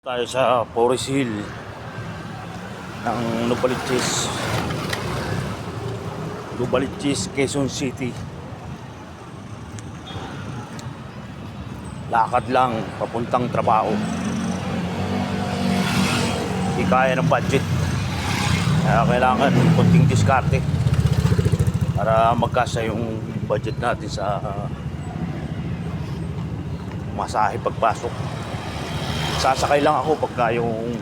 Tayo sa Forest Hill ng Nubaliches, Quezon City. Lakad lang papuntang trabaho. Hindi kaya ng budget. Kaya kailangan konting diskarte para magkasya yung budget natin sa masahe pagpasok. Sasakay lang ako pagka yung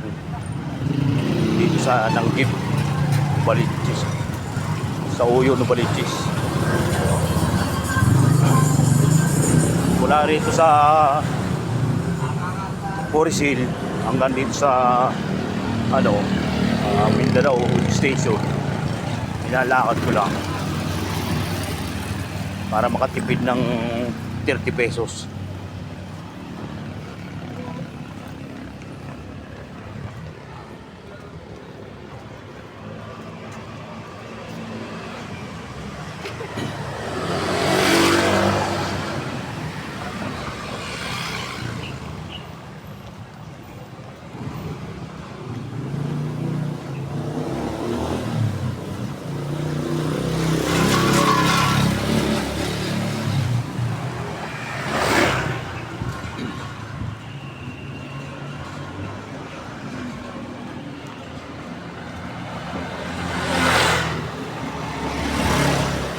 dito sa Nanggip, Nubaliches, sa Uyo, Nubaliches. Mula rito sa Forest Hill hanggang dito sa Mindanao Station, nilalakad ko lang para makatipid ng 30 pesos.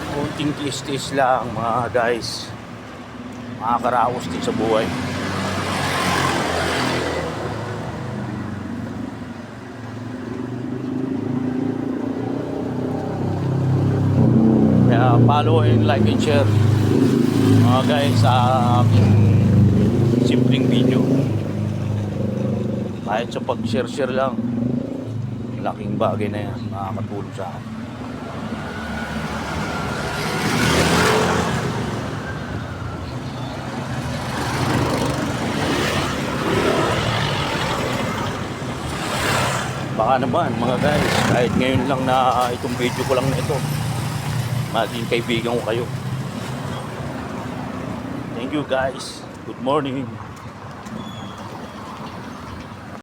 Kunting tiis-tiis lang mga guys, makakaraos din sa buhay. Kaya follow and like and share mga guys sa aking simpleng video. Kahit sa pag-share lang, laking bagay na yan, makakatulong sa akin. Baka naman mga guys, kahit ngayon lang na itong video ko lang na ito, maging kaibigan ko kayo. Thank you guys. Good morning.